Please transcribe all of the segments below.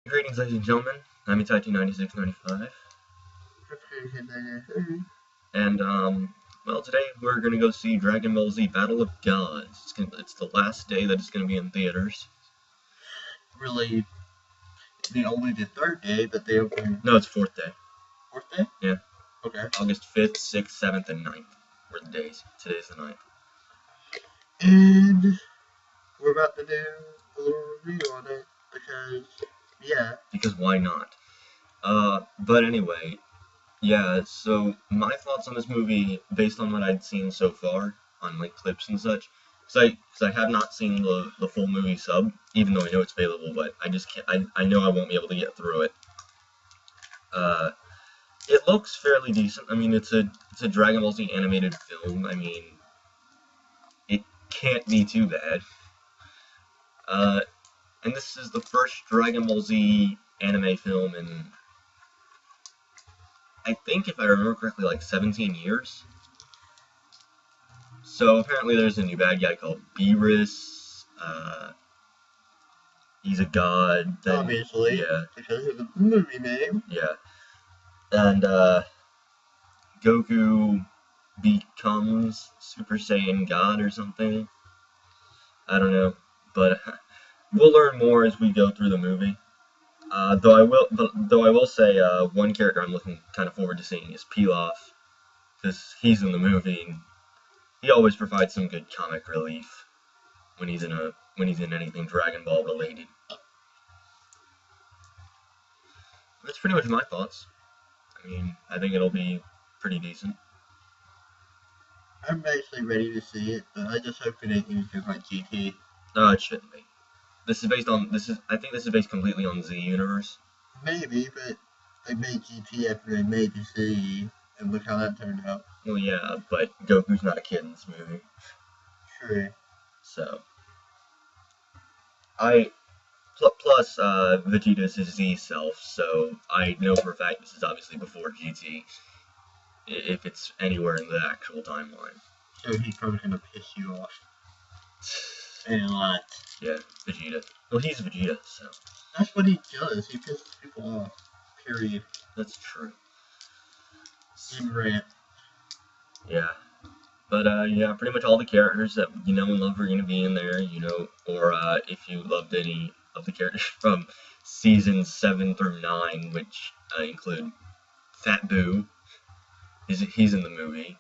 Greetings, ladies and gentlemen. I'm Itachi9695. And, well, today we're gonna go see Dragon Ball Z Battle of Gods. It's the last day that it's gonna be in theaters. Really, only the third day, but they open... No, it's fourth day. Fourth day? Yeah. Okay. August 5th, 6th, 7th, and 9th were the days. Today's the 9th. And we're about to do a little review on it, because, yeah. Because why not? But anyway, yeah, so my thoughts on this movie, based on what I'd seen so far, on, like, clips and such, because I have not seen the full movie sub, even though I know it's available, but I just can't, I know I won't be able to get through it. It looks fairly decent. I mean, it's a Dragon Ball Z animated film. I mean, it can't be too bad. And this is the first Dragon Ball Z anime film in, I think, if I remember correctly, like 17 years. So apparently there's a new bad guy called Beerus. He's a god. Obviously. Yeah. Because of the movie name. Yeah. And, Goku becomes Super Saiyan God or something. I don't know. But we'll learn more as we go through the movie. Though I will say, one character I'm looking kind of forward to seeing is Pilaf, because he's in the movie, and he always provides some good comic relief when he's in anything Dragon Ball related. That's pretty much my thoughts. I mean, I think it'll be pretty decent. I'm actually ready to see it, but I just hope it ain't anything like GT. No, it shouldn't be. I think this is based completely on Z Universe. Maybe, but they made GT after they made the Z, and look how that turned out. Well, yeah, but Goku's not a kid in this movie. True. So, plus, Vegeta's his Z self, so I know for a fact this is obviously before GT, if it's anywhere in the actual timeline. So he's probably gonna piss you off. And a lot. Yeah, Vegeta. Well, he's Vegeta, so. That's what he does, he pisses people off. Period. That's true. Even rant. Yeah. But, yeah, pretty much all the characters that you know and love are gonna be in there, you know, or, if you loved any of the characters from seasons 7 through 9, which, include Fat Boo. He's in the movie.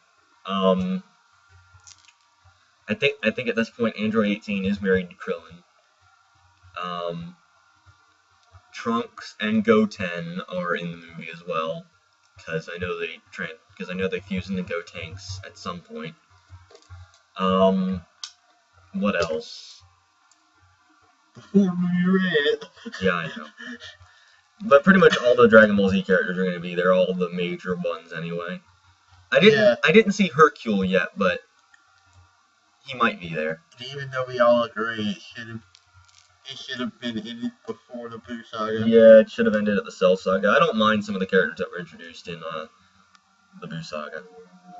I think at this point Android 18 is married to Krillin. Trunks and Goten are in the movie as well, because I know they fuse into Gotenks at some point. What else? Before we read. Yeah, I know. But pretty much all the Dragon Ball Z characters are going to be there, all the major ones anyway. I didn't see Hercule yet, but he might be there. Even though we all agree it should have been in it before the Boo Saga. Yeah, it should have ended at the Cell Saga. I don't mind some of the characters that were introduced in the Boo Saga,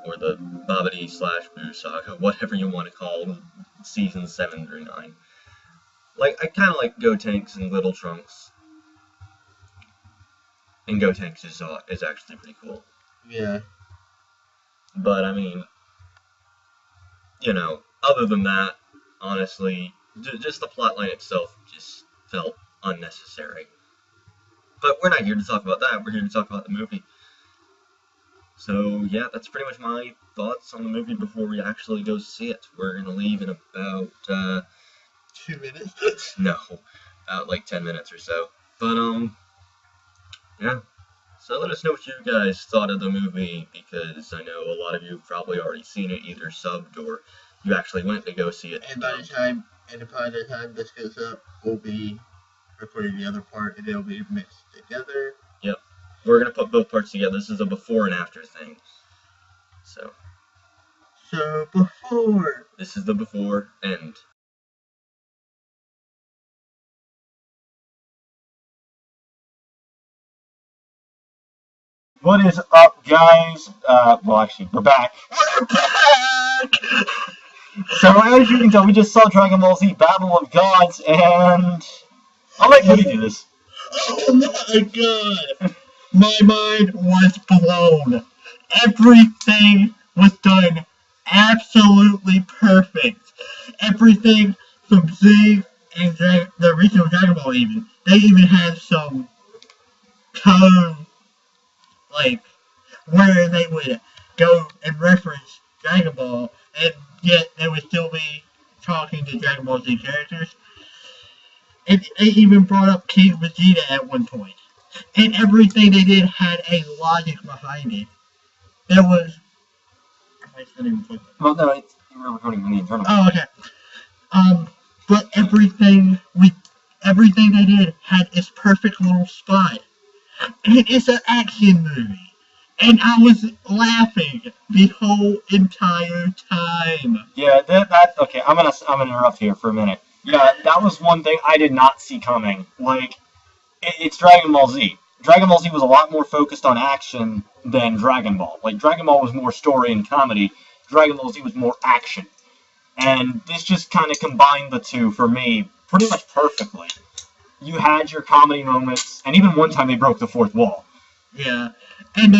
or the Babidi/Boo Saga, whatever you want to call seasons 7 through 9. Like, I kind of like Gotenks and Little Trunks. And Gotenks is actually pretty cool. Yeah. But, I mean, you know, other than that, honestly, just the plotline itself just felt unnecessary. But we're not here to talk about that, we're here to talk about the movie. So, yeah, that's pretty much my thoughts on the movie before we actually go see it. We're gonna leave in about, 2 minutes? No, about like 10 minutes or so. But, yeah. So let us know what you guys thought of the movie, because I know a lot of you have probably already seen it, either subbed or you actually went to go see it. And by the time this goes up, we'll be recording the other part, and it'll be mixed together. Yep. We're going to put both parts together. This is a before and after thing. So before. This is the before and. What is up, guys? Well, actually, we're back. We're back! So, as you can tell, we just saw Dragon Ball Z Battle of Gods, and I'll let Cody do this. Oh my god! My mind was blown. Everything was done absolutely perfect. Everything from Z and the original Dragon Ball even. They even had some code, like, where they would go and reference Dragon Ball, and yet they would still be talking to Dragon Ball Z characters. And they even brought up King Vegeta at one point. And everything they did had a logic behind it. There was... I still even put that. Well, no, you were recording in the internal. Oh, okay. But everything they did had its perfect little spot. And it's an action movie. And I was laughing the whole entire time. Yeah, that okay. I'm gonna interrupt here for a minute. Yeah, that was one thing I did not see coming. Like, it's Dragon Ball Z. Dragon Ball Z was a lot more focused on action than Dragon Ball. Like, Dragon Ball was more story and comedy. Dragon Ball Z was more action. And this just kind of combined the two for me pretty much perfectly. You had your comedy moments, and even one time they broke the fourth wall. Yeah, and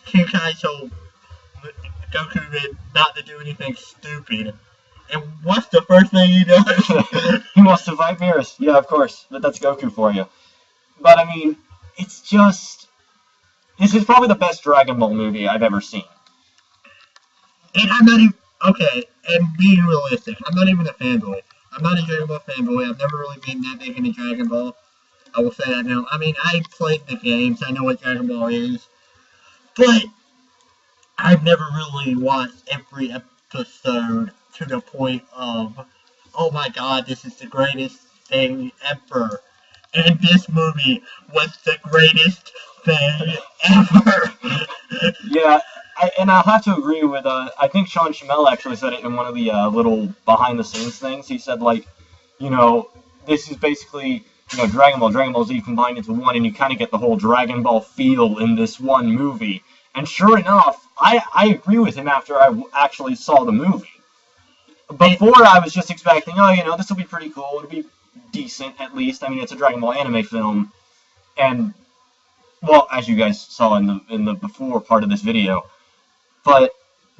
Kenkai told Goku not to do anything stupid. And what's the first thing he does? He wants to fight Beerus. Yeah, of course. But that's Goku for you. But, I mean, it's just... This is probably the best Dragon Ball movie I've ever seen. And I'm not even... Okay, and being realistic, I'm not even a fanboy. I'm not a Dragon Ball fanboy. I've never really been that big into Dragon Ball. I will say that now. I mean, I played the games. I know what Dragon Ball is. But I've never really watched every episode to the point of, oh my god, this is the greatest thing ever. And this movie was the greatest thing ever. Yeah, and I'll have to agree with, I think Sean Schimmel actually said it in one of the little behind-the-scenes things. He said, like, you know, this is basically, you know, Dragon Ball Z combined into one, and you kind of get the whole Dragon Ball feel in this one movie. And sure enough, I agree with him after I actually saw the movie. Before, I was just expecting, oh, you know, this will be pretty cool, it'll be decent, at least. I mean, it's a Dragon Ball anime film, and, well, as you guys saw in the before part of this video, but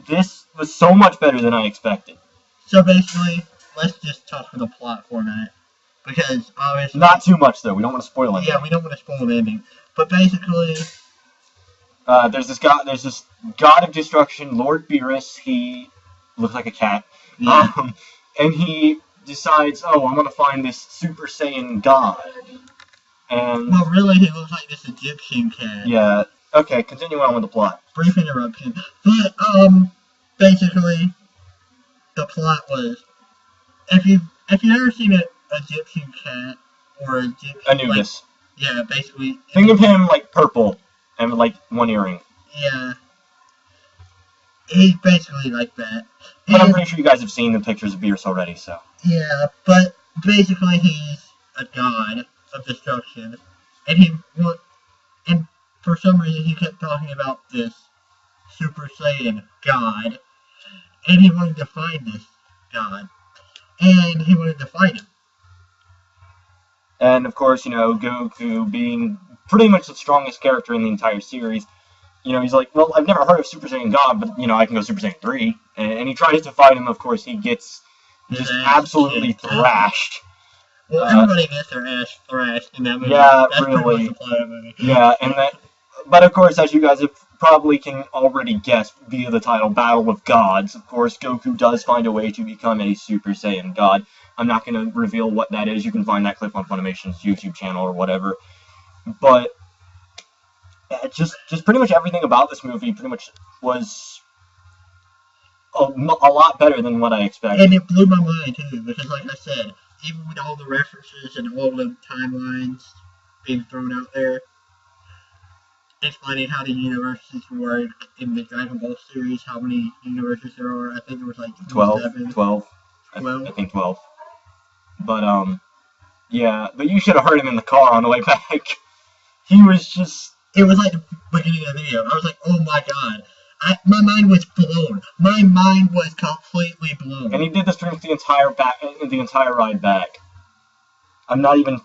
this was so much better than I expected. So basically, let's just talk for the plot for a minute, because obviously... Not too much, though, we don't want to spoil it. Yeah, we don't want to spoil the ending, but basically... There's this god of destruction, Lord Beerus. He looks like a cat. Yeah. And he decides, oh, I'm gonna find this Super Saiyan god. And well, really, he looks like this Egyptian cat. yeah. Okay, continue on with the plot. Brief interruption. But basically, the plot was, if you've ever seen an Egyptian cat or Egyptian, Anubis. Like, yeah, basically. Think of him like purple and like one earring. Yeah. He's basically like that. But I'm pretty sure you guys have seen the pictures of Beerus already, so. Yeah, but basically he's a god of destruction, and for some reason he kept talking about this Super Saiyan god, and he wanted to find this god, and he wanted to fight him. And of course, you know, Goku being pretty much the strongest character in the entire series, you know, he's like, well, I've never heard of Super Saiyan God, but, you know, I can go Super Saiyan 3. And he tries to fight him, of course, he gets just absolutely thrashed. Well, everybody gets their ass thrashed in that movie. Yeah, that's really. Pretty much the plot of the movie. Yeah, and but of course, as you guys have probably can already guess via the title, Battle of Gods, of course, Goku does find a way to become a Super Saiyan God. I'm not going to reveal what that is. You can find that clip on Funimation's YouTube channel or whatever. But just pretty much everything about this movie pretty much was a lot better than what I expected. And it blew my mind, too, because like I said, even with all the references and all the timelines being thrown out there, explaining how the universes work in the Dragon Ball series, how many universes there are, I think there was like 12. I think 12. But, yeah, but you should have heard him in the car on the way back. He was just... It was like the beginning of the video. I was like, oh my god. My mind was blown. My mind was completely blown. And he did this through the entire ride back. I'm not even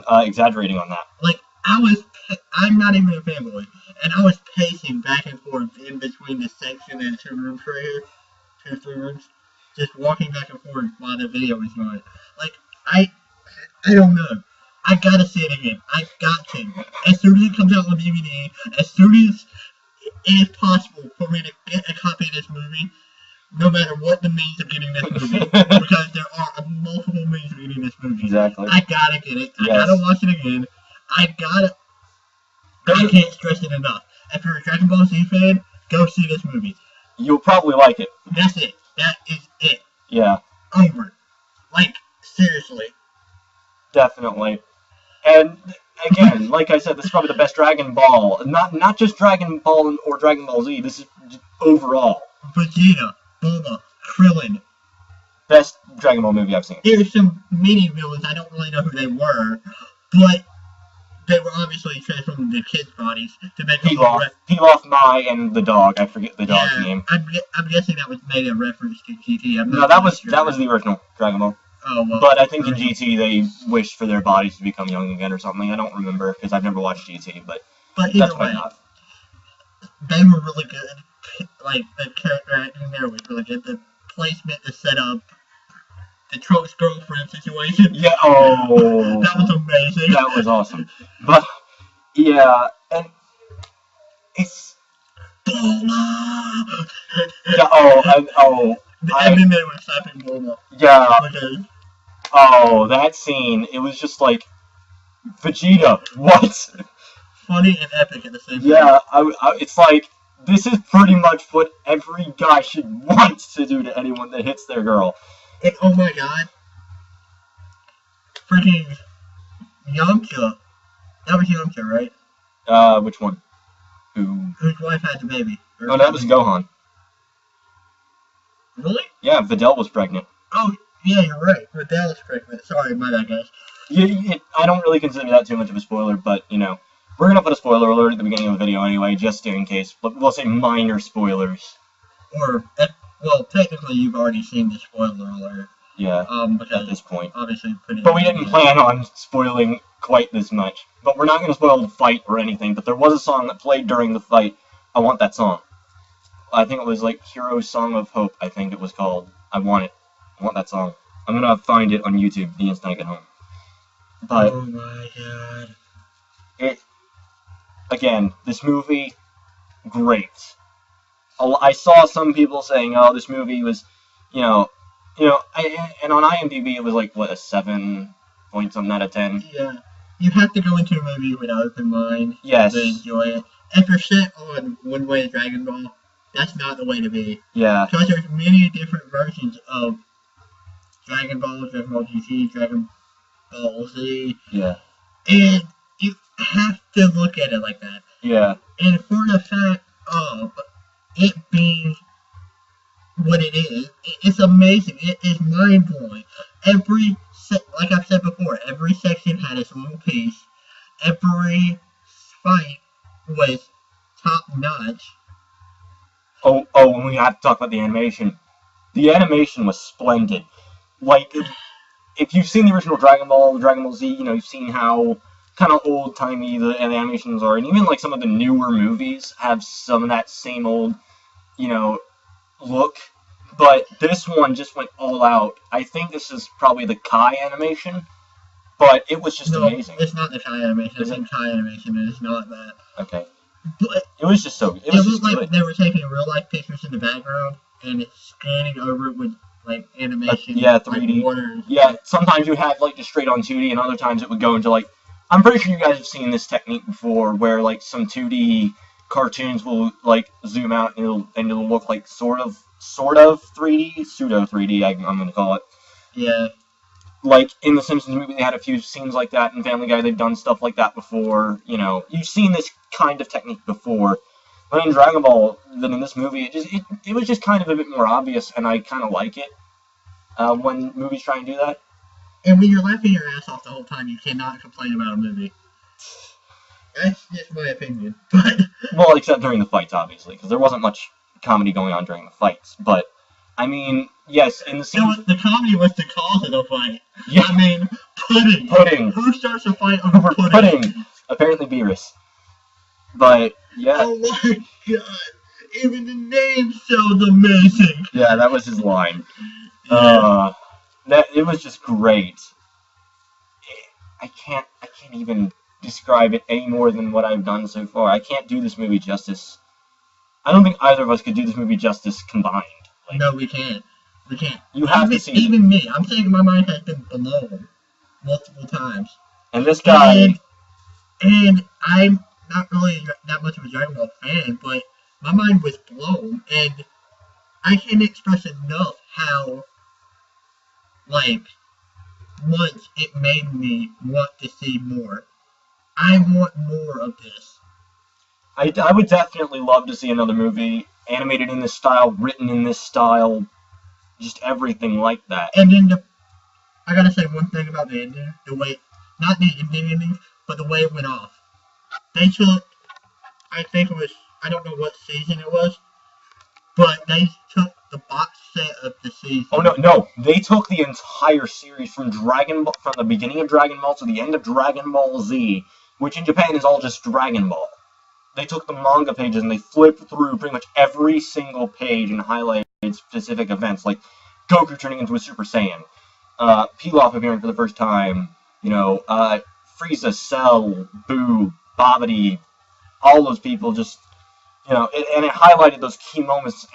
exaggerating on that. Like, I'm not even a fanboy, and I was pacing back and forth in between the section and 2 rooms right here, 2 or 3 rooms, just walking back and forth while the video was going. Like, I don't know. I gotta see it again. I got to. As soon as it comes out on DVD, as soon as it is possible for me to get a copy of this movie, no matter what the means of getting this movie, because there are multiple means of getting this movie. Exactly. I gotta get it. I Yes. gotta watch it again. I can't stress it enough. If you're a Dragon Ball Z fan, go see this movie. You'll probably like it. That's it. That is it. Yeah, Over. Like, seriously. definitely. And again, like I said, this is probably the best Dragon Ball. Not just Dragon Ball or Dragon Ball Z. This is just overall Vegeta, Bulma, Krillin. best Dragon Ball movie I've seen. There's some mini villains, I don't really know who they were, but they were obviously transformed into kids' bodies to make Pilaf, Mai, and the dog. I forget the dog's name. I'm guessing that was made a reference to GT. No, that was the original Dragon Ball. Oh, well. But I think in GT they wished for their bodies to become young again or something. I don't remember because I've never watched GT, but But that's either why way, not. they were really good. Like, the character acting there was really good. The placement, the setup, the Trunks girlfriend situation. Yeah. Oh, That was amazing. that was awesome. But yeah, and it's Bulma! yeah. And then they were slapping Bulma. Yeah. Because Oh, that scene. It was just like Vegeta. What? funny and epic at the same time. Yeah. It's like this is pretty much what every guy should want to do to anyone that hits their girl. And oh my god. Freaking Yamcha. That was Yamcha, right? Which one? Who? Whose wife had the baby. No, that was Gohan. Really? Yeah, Videl was pregnant. Oh, yeah, you're right. But that was pregnant. Sorry, my bad, guys. I don't really consider that too much of a spoiler, but, you know, we're going to put a spoiler alert at the beginning of the video anyway, just in case. But we'll say minor spoilers. Or, well, technically you've already seen the spoiler alert. Yeah, Because at this point. obviously But we didn't plan on spoiling quite this much. But we're not going to spoil the fight or anything, but there was a song that played during the fight. I want that song. I think it was like Hero's Song of Hope, I think it was called. I want it. I want that song. I'm going to find it on YouTube the instant I get home. But oh my god. Again, this movie, great. I saw some people saying, "Oh, this movie was, and on IMDb it was like what a 7 point something out of 10." Yeah. You have to go into a movie with an open mind Yes. to enjoy it. If you're set on one way Dragon Ball, that's not the way to be. Yeah. Because there's many different versions of Dragon Ball, Dragon Ball GT, Dragon Ball Z, Yeah. and you have to look at it like that. Yeah. And for the fact of it being what it is, it's amazing. It is mind-blowing. Like I've said before, every section had its own piece. Every fight was top-notch. Oh, and we have to talk about the animation. The animation was splendid. Like, if you've seen the original Dragon Ball Z, you've seen how kind of old-timey the animations are, and even, like, some of the newer movies have some of that same old, look. But this one just went all out. I think this is probably the Kai animation, but it was just amazing. It's not the Kai animation. It's the Kai animation, and it's not that. Okay. But It was just so. It was just like good. they were taking real-life pictures in the background and it's scanning over it with like animation. Yeah, like 3D. water. Yeah, sometimes you have like just straight on 2D, and other times it would go into like. I'm pretty sure you guys have seen this technique before, where like some 2D cartoons will like zoom out and it'll look like sort of 3D, pseudo 3D. I'm gonna call it. Yeah. Like in the Simpsons movie, they had a few scenes like that. In Family Guy, they've done stuff like that before. You've seen this kind of technique before. But in Dragon Ball, then in this movie, it was just kind of a bit more obvious, and I kind of like it when movies try and do that. And when you're laughing your ass off the whole time, you cannot complain about a movie. That's just my opinion. But Well, except during the fights, obviously, because there wasn't much comedy going on during the fights. But I mean, yes, in the scene... The comedy was the cause of the fight. Yeah. I mean, pudding. Pudding. Who starts a fight over pudding? Apparently Beerus. But, yeah. Oh my god. Even the name sounds amazing. Yeah, that was his line. Yeah. It was just great. I can't even describe it any more than what I've done so far. I can't do this movie justice. I don't think either of us could do this movie justice combined. Like, No, we can't. We can't. You have to see it. Even me. I'm saying my mind has been blown multiple times. And this guy... And I'm not really that much of a Dragon Ball fan, but my mind was blown, and I can't express enough how, like, much it made me want to see more. I want more of this. I would definitely love to see another movie animated in this style, written in this style, just everything like that. And then I gotta say one thing about the ending, the way, not the ending, but the way it went off. They took, I think it was, I don't know what season it was, but they took the box set of the season. Oh no, they took the entire series from from the beginning of Dragon Ball to the end of Dragon Ball Z, which in Japan is all just Dragon Ball. They took the manga pages and they flipped through pretty much every single page and highlighted specific events, like Goku turning into a Super Saiyan, Pilaf appearing for the first time, Frieza, Cell, Boo, Babidi, all those people just, and it highlighted those key moments,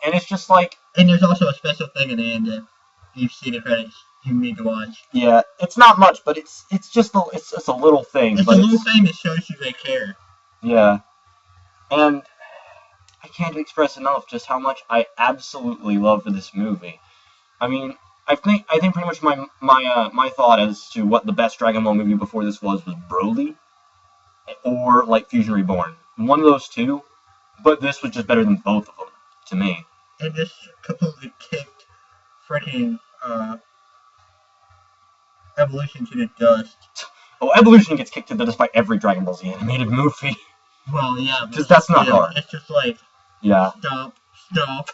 and it's just like... And there's also a special thing at the end that you see the credits you need to watch. Yeah, it's not much, but it's just a little thing. It's a little thing that shows you they care. Yeah. And I can't express enough just how much I absolutely love this movie. I mean, I think pretty much my thought as to what the best Dragon Ball movie before this was Broly, or like Fusion Reborn. One of those two, but this was just better than both of them to me. And this completely kicked freaking Evolution to the dust. Oh, Evolution gets kicked to the dust by every Dragon Ball Z animated movie. Well, yeah, because that's not hard. It's just like, yeah. Stop.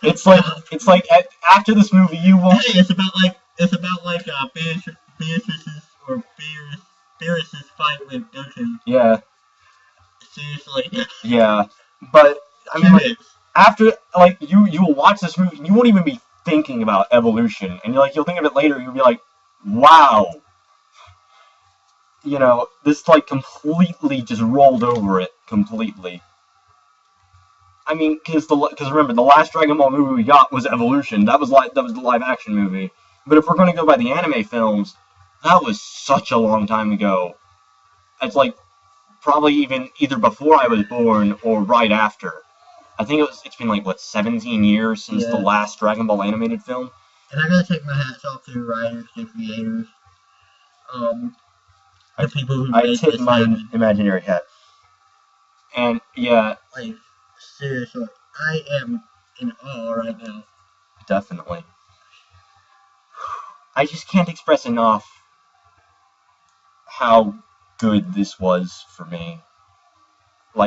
It's like after this movie, you won't. Hey, it's about like Beerus's fight with Goku. Yeah. Seriously. Yeah, but I mean, like, after you will watch this movie, and you won't even be thinking about Evolution, and you'll think of it later, and you'll be like, wow. This completely just rolled over it completely. I mean, because remember, the last Dragon Ball movie we got was Evolution. That was the live action movie. But if we're going to go by the anime films, that was such a long time ago. It's probably even either before I was born or right after. I think it's been 17 years since the last Dragon Ball animated film. And I gotta take my hats off to the writers, the creators, the people who made this. I tip my imaginary hat. And yeah, seriously, I am in awe right now. Definitely. I just can't express enough how good this was for me.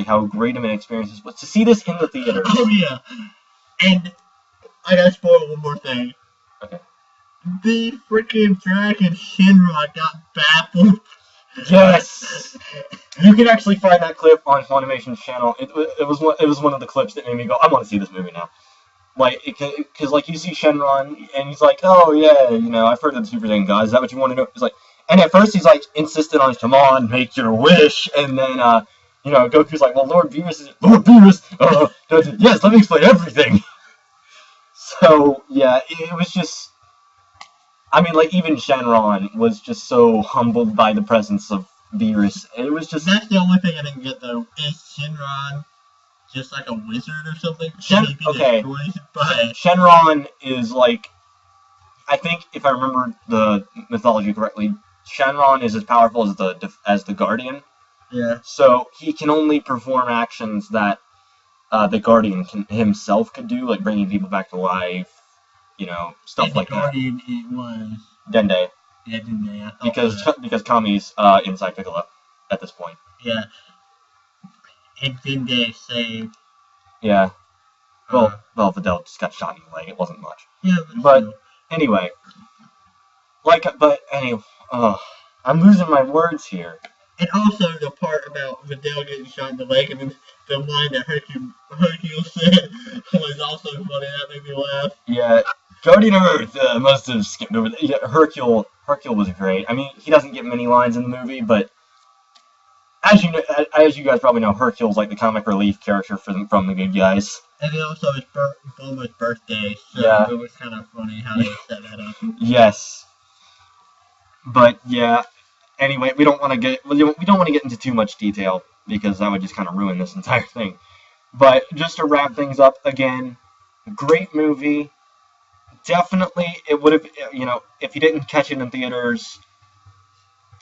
How great of an experience this was. To see this in the theater. Oh yeah. And I gotta spoil one more thing. Okay. The freaking dragon Shinra got baffled. Yes! You can actually find that clip on Funimation's channel. It was one of the clips that made me go, I want to see this movie now. Because you see Shenron, and he's like, oh yeah, I've heard of the Super Saiyan God. Is that what you want to know? He's like, and at first he's insistent on, come on, make your wish, and then Goku's like, well, Lord Beerus, yes, let me explain everything. So yeah, it was just. I mean, even Shenron was just so humbled by the presence of Beerus. It was just... That's the only thing I didn't get, though. Is Shenron just a wizard or something? Okay. Shenron is, I think, if I remember the mythology correctly, Shenron is as powerful as the Guardian. Yeah. So he can only perform actions that the Guardian himself could do, like bringing people back to life. Stuff like that. It was Dende. Yeah, Dende. Because Kami's inside Piccolo at this point. Yeah. And Dende saved. Yeah. Well, Videl just got shot in the leg. It wasn't much. Yeah, But still. anyway, I'm losing my words here. And also the part about Vidal getting shot in the leg, and then the line that Hercule said was also funny. That made me laugh. Yeah, Guardian of Earth must have skipped over that. Yeah, Hercule was great. I mean, he doesn't get many lines in the movie, but as you guys probably know, Hercule's like the comic relief character from the good guys. And then also his Bulma's birthday, so Yeah. it was kind of funny how they set that up. Yes, but yeah. Anyway, we don't want to get into too much detail because that would just kind of ruin this entire thing. But just to wrap things up again, great movie. Definitely, it would have, if you didn't catch it in theaters,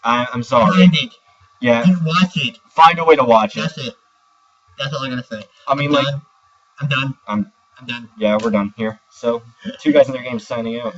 I'm sorry. Find it. Yeah, And watch it. find a way to watch it. That's it. That's all I gotta say. I mean, I'm done. I'm I'm done. yeah, we're done here. So, 2 guys in their games signing out.